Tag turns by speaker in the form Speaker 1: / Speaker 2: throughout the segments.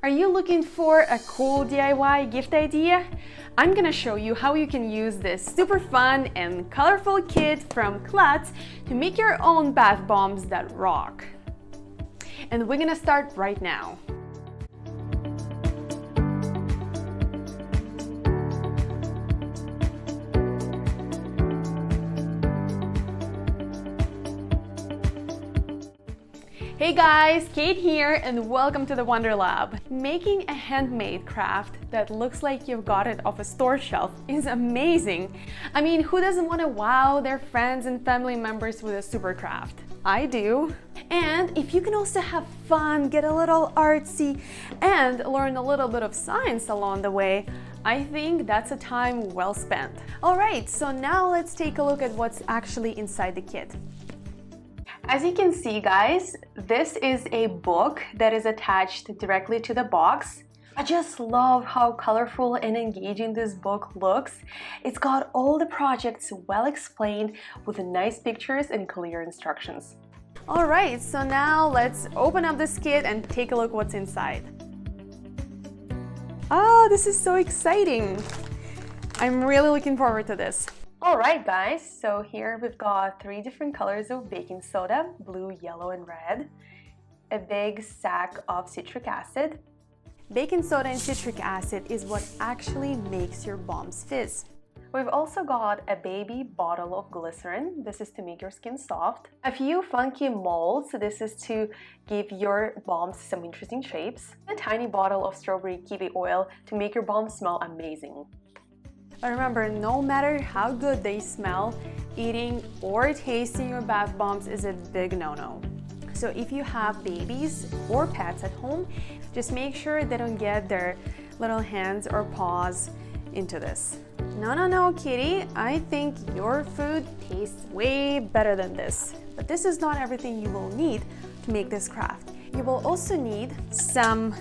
Speaker 1: Are you looking for a cool DIY gift idea? I'm gonna show you how you can use this super fun and colorful kit from Klutz to make your own bath bombs that rock. And we're gonna start right now. Hey guys, Kate here and welcome to the Wonder Lab. Making a handmade craft that looks like you've got it off a store shelf is amazing. I mean, who doesn't want to wow their friends and family members with a super craft? I do. And if you can also have fun, get a little artsy, and learn a little bit of science along the way, I think that's a time well spent. Alright, so now let's take a look at what's actually inside the kit. As you can see, guys, this is a book that is attached directly to the box. I just love how colorful and engaging this book looks. It's got all the projects well explained with nice pictures and clear instructions. Alright, so now let's open up this kit and take a look what's inside. Oh, this is so exciting! I'm really looking forward to this. Alright guys, so here we've got 3 different colors of baking soda, blue, yellow, and red, a big sack of citric acid. Baking soda and citric acid is what actually makes your bombs fizz. We've also got a baby bottle of glycerin, this is to make your skin soft. A few funky molds, this is to give your bombs some interesting shapes. A tiny bottle of strawberry-kiwi oil to make your bombs smell amazing. But remember, no matter how good they smell, eating or tasting your bath bombs is a big no-no. So if you have babies or pets at home, just make sure they don't get their little hands or paws into this. No, kitty, I think your food tastes way better than this. But this is not everything you will need to make this craft. You will also need some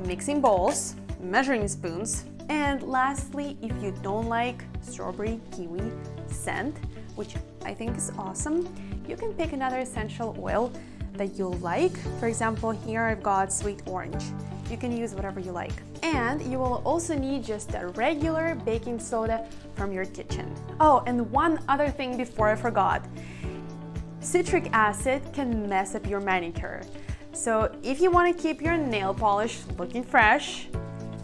Speaker 1: mixing bowls, measuring spoons, and lastly, if you don't like strawberry kiwi scent, which I think is awesome, you can pick another essential oil that you like. For example, here I've got sweet orange. You can use whatever you like. And you will also need just a regular baking soda from your kitchen. Oh, and one other thing before I forgot. Citric acid can mess up your manicure. So if you want to keep your nail polish looking fresh,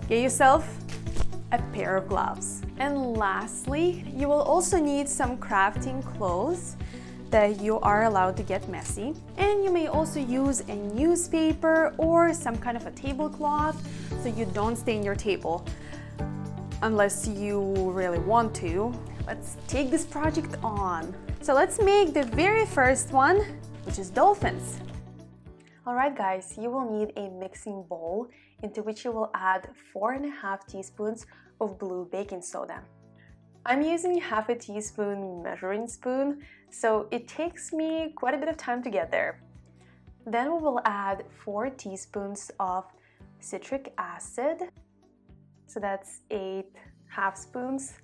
Speaker 1: get yourself a pair of gloves. And lastly, you will also need some crafting clothes that you are allowed to get messy. And you may also use a newspaper or some kind of a tablecloth so you don't stain your table, unless you really want to. Let's take this project on. So let's make the very first one, which is dolphins. Alright guys, you will need a mixing bowl into which you will add 4.5 teaspoons of blue baking soda. I'm using half a teaspoon measuring spoon, so it takes me quite a bit of time to get there. Then we will add 4 teaspoons of citric acid, so that's 8 half spoons.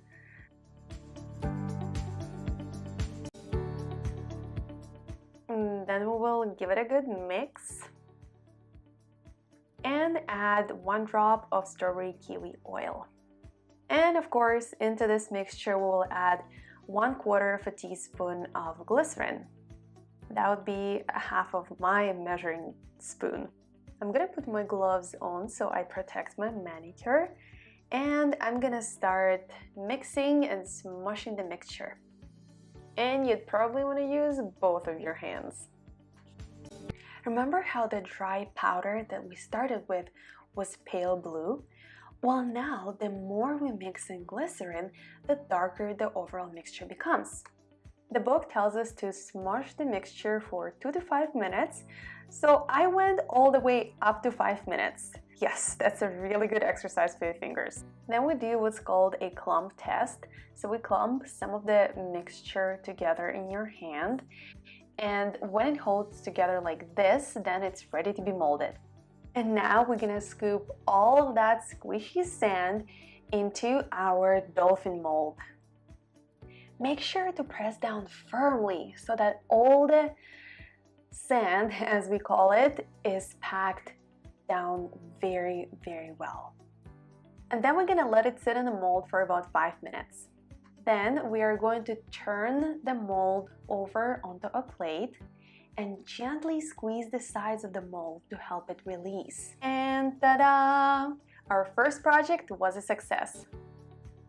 Speaker 1: And then we will give it a good mix and add 1 drop of strawberry kiwi oil. And of course, into this mixture we will add 1/4 teaspoon of glycerin. That would be half of my measuring spoon. I'm gonna put my gloves on so I protect my manicure, and I'm gonna start mixing and smushing the mixture. And you'd probably want to use both of your hands. Remember how the dry powder that we started with was pale blue? Well, now the more we mix in glycerin, the darker the overall mixture becomes. The book tells us to smush the mixture for 2 to 5 minutes, so I went all the way up to 5 minutes. Yes, that's a really good exercise for your fingers. Then we do what's called a clump test. So we clump some of the mixture together in your hand, and when it holds together like this, then it's ready to be molded. And now we're gonna scoop all of that squishy sand into our dolphin mold. Make sure to press down firmly so that all the sand, as we call it, is packed down very, very well. And then we're gonna let it sit in the mold for about 5 minutes. Then we are going to turn the mold over onto a plate and gently squeeze the sides of the mold to help it release. And ta-da! Our first project was a success.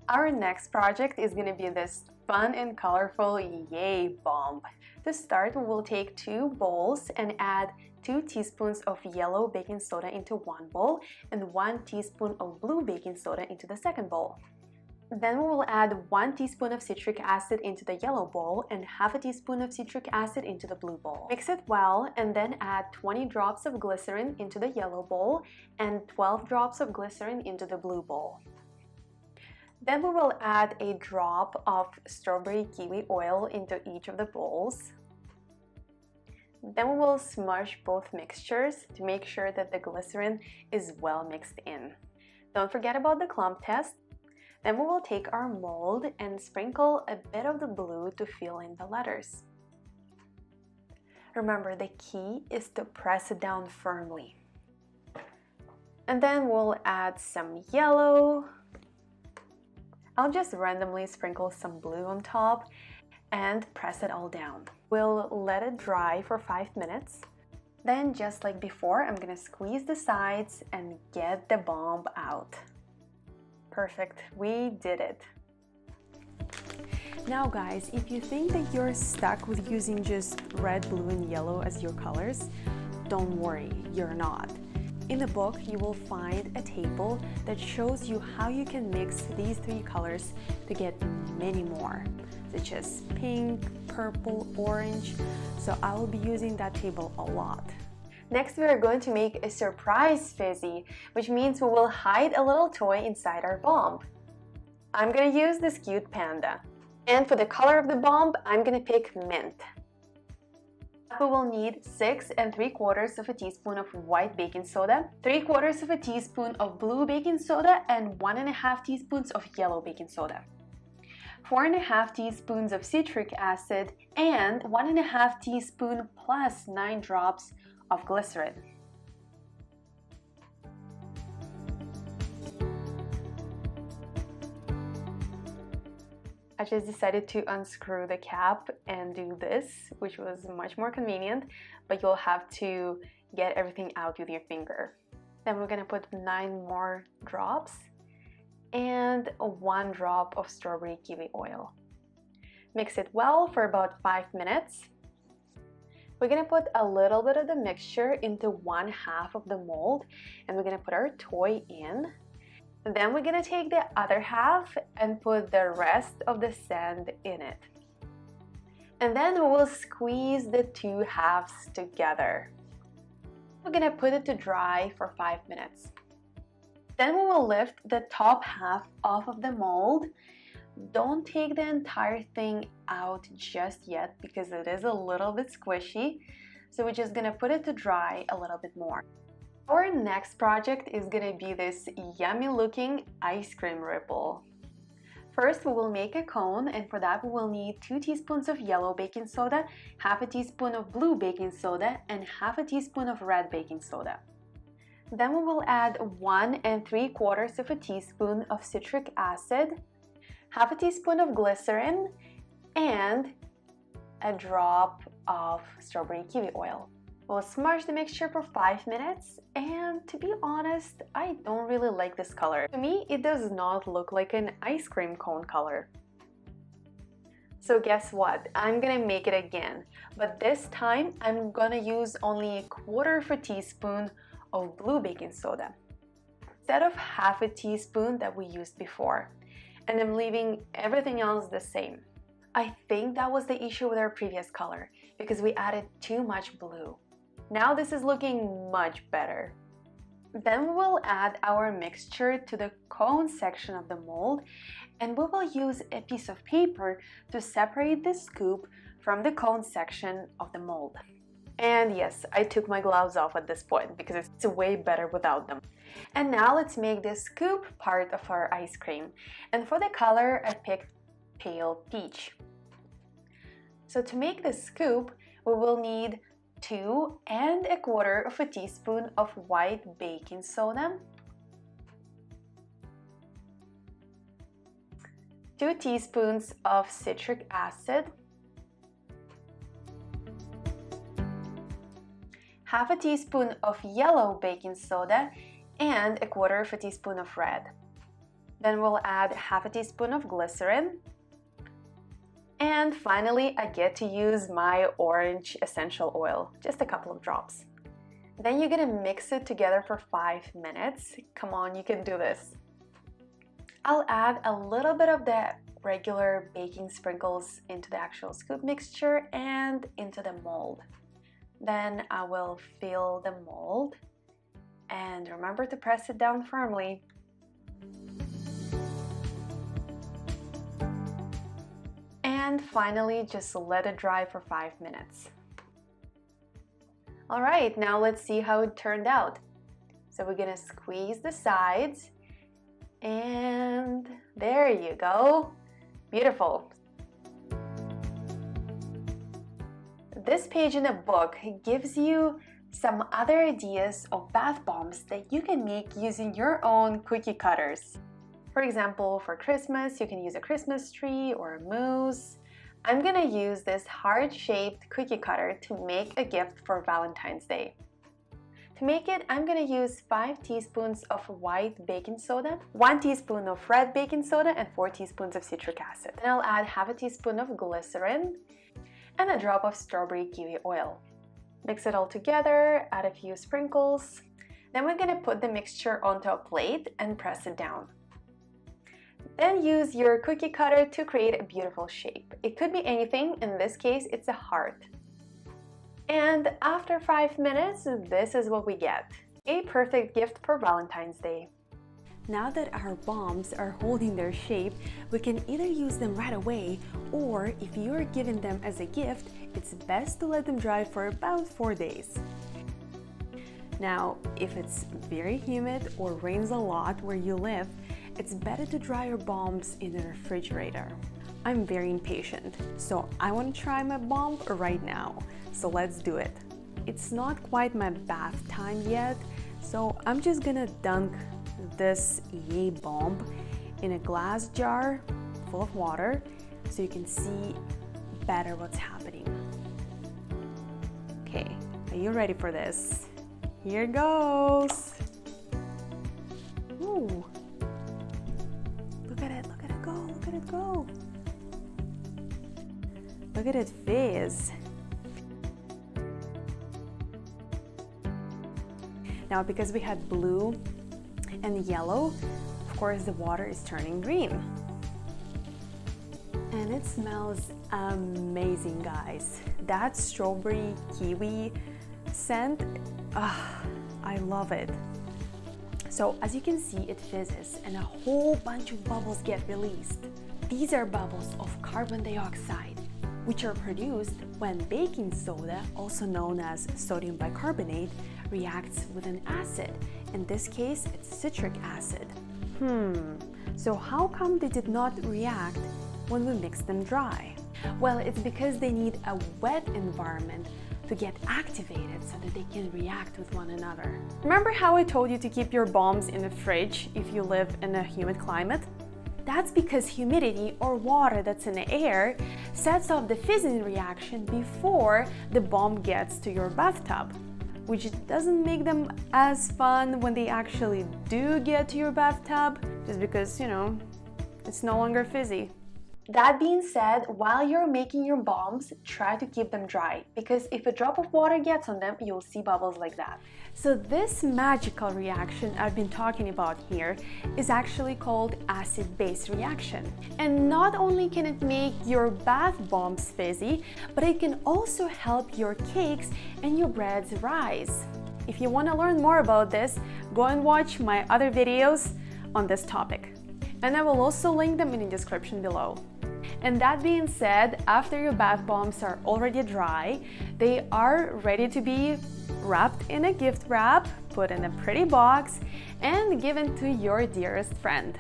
Speaker 1: Our next project is going to be this fun and colorful yay bomb. To start, we will take 2 bowls and add 2 teaspoons of yellow baking soda into one bowl and 1 teaspoon of blue baking soda into the second bowl. Then we will add 1 teaspoon of citric acid into the yellow bowl and half a teaspoon of citric acid into the blue bowl. Mix it well and then add 20 drops of glycerin into the yellow bowl and 12 drops of glycerin into the blue bowl. Then we will add a drop of strawberry-kiwi oil into each of the bowls. Then we will smush both mixtures to make sure that the glycerin is well mixed in. Don't forget about the clump test. Then we will take our mold and sprinkle a bit of the blue to fill in the letters. Remember, the key is to press it down firmly. And then we'll add some yellow. I'll just randomly sprinkle some blue on top and press it all down. We'll let it dry for 5 minutes. Then, just like before, I'm gonna squeeze the sides and get the bomb out. Perfect, we did it. Now guys, if you think that you're stuck with using just red, blue, and yellow as your colors, don't worry, you're not. In the book, you will find a table that shows you how you can mix these 3 colors to get many more, such as pink, purple, orange, so I will be using that table a lot. Next, we are going to make a surprise fizzy, which means we will hide a little toy inside our bomb. I'm gonna use this cute panda. And for the color of the bomb, I'm gonna pick mint. We will need 6 3/4 teaspoon of white baking soda, 3/4 teaspoon of blue baking soda, and 1.5 teaspoons of yellow baking soda. 4.5 teaspoons of citric acid, and 1.5 teaspoon plus 9 drops of glycerin. I just decided to unscrew the cap and do this, which was much more convenient, but you'll have to get everything out with your finger. Then we're gonna put 9 more drops and 1 drop of strawberry-kiwi oil. Mix it well for about 5 minutes. We're gonna put a little bit of the mixture into 1/2 of the mold, and we're gonna put our toy in. Then we're gonna take the other half and put the rest of the sand in it. And then we will squeeze the 2 halves together. We're gonna put it to dry for 5 minutes. Then we will lift the top half off of the mold. Don't take the entire thing out just yet because it is a little bit squishy. So we're just gonna put it to dry a little bit more. Our next project is gonna be this yummy looking ice cream ripple. First, we will make a cone, and for that we will need 2 teaspoons of yellow baking soda, half a teaspoon of blue baking soda, and half a teaspoon of red baking soda. Then we will add 1 3/4 teaspoon of citric acid, half a teaspoon of glycerin, and a drop of strawberry-kiwi oil. We'll smush the mixture for 5 minutes, and to be honest, I don't really like this color. To me, it does not look like an ice cream cone color. So guess what? I'm gonna make it again, but this time I'm gonna use only 1/4 teaspoon of blue baking soda instead of half a teaspoon that we used before, and I'm leaving everything else the same. I think that was the issue with our previous color because we added too much blue. Now this is looking much better. Then we will add our mixture to the cone section of the mold, and we will use a piece of paper to separate the scoop from the cone section of the mold. And yes, I took my gloves off at this point because it's way better without them. And now let's make this scoop part of our ice cream. And for the color, I picked pale peach. So to make this scoop, we will need 2 and a quarter of a teaspoon of white baking soda, 2 teaspoons of citric acid, half a teaspoon of yellow baking soda, and a quarter of a teaspoon of red. Then we'll add half a teaspoon of glycerin. And finally, I get to use my orange essential oil, just a couple of drops. Then you're gonna mix it together for 5 minutes. Come on, you can do this. I'll add a little bit of the regular baking sprinkles into the actual scoop mixture and into the mold. Then I will fill the mold, and remember to press it down firmly. And finally, just let it dry for 5 minutes. All right, now let's see how it turned out. So we're gonna squeeze the sides, and there you go. Beautiful. This page in the book gives you some other ideas of bath bombs that you can make using your own cookie cutters. For example, for Christmas, you can use a Christmas tree or a mousse. I'm gonna use this heart-shaped cookie cutter to make a gift for Valentine's Day. To make it, I'm gonna use 5 teaspoons of white baking soda, 1 teaspoon of red baking soda, and 4 teaspoons of citric acid. Then I'll add half a teaspoon of glycerin and a drop of strawberry-kiwi oil. Mix it all together, add a few sprinkles. Then we're gonna put the mixture onto a plate and press it down. Then use your cookie cutter to create a beautiful shape. It could be anything, in this case it's a heart. And after 5 minutes, this is what we get. A perfect gift for Valentine's Day. Now that our bombs are holding their shape, we can either use them right away, or if you're giving them as a gift, it's best to let them dry for about 4 days. Now, if it's very humid or rains a lot where you live, it's better to dry your bombs in the refrigerator. I'm very impatient, so I want to try my bomb right now. So let's do it. It's not quite my bath time yet, so I'm just gonna dunk this Yay bomb in a glass jar full of water so you can see better what's happening. Okay, are you ready for this? Here goes. Ooh. Look at it go, look at it go. Look at it fizz. Now, because we had blue and yellow, of course the water is turning green. And it smells amazing, guys. That strawberry kiwi scent, I love it. So as you can see, it fizzes and a whole bunch of bubbles get released. These are bubbles of carbon dioxide, which are produced when baking soda, also known as sodium bicarbonate, reacts with an acid. In this case, it's citric acid. So how come they did not react when we mix them dry? Well, it's because they need a wet environment to get activated so that they can react with one another. Remember how I told you to keep your bombs in the fridge if you live in a humid climate? That's because humidity, or water that's in the air, sets off the fizzing reaction before the bomb gets to your bathtub, which doesn't make them as fun when they actually do get to your bathtub, just because, you know, it's no longer fizzy. That being said, while you're making your bombs, try to keep them dry, because if a drop of water gets on them, you'll see bubbles like that. So this magical reaction I've been talking about here is actually called acid-base reaction. And not only can it make your bath bombs fizzy, but it can also help your cakes and your breads rise. If you want to learn more about this, go and watch my other videos on this topic. And I will also link them in the description below. And that being said, after your bath bombs are already dry, they are ready to be wrapped in a gift wrap, put in a pretty box, and given to your dearest friend.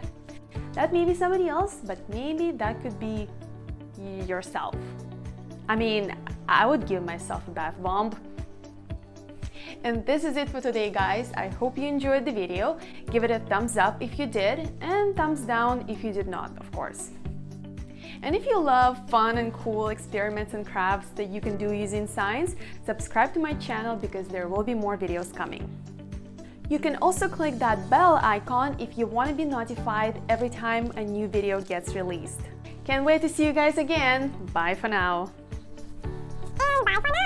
Speaker 1: That may be somebody else, but maybe that could be yourself. I mean, I would give myself a bath bomb. And this is it for today, guys. I hope you enjoyed the video. Give it a thumbs up if you did, and thumbs down if you did not, of course. And if you love fun and cool experiments and crafts that you can do using science, subscribe to my channel because there will be more videos coming. You can also click that bell icon if you want to be notified every time a new video gets released. Can't wait to see you guys again. Bye for now.
Speaker 2: Bye for now.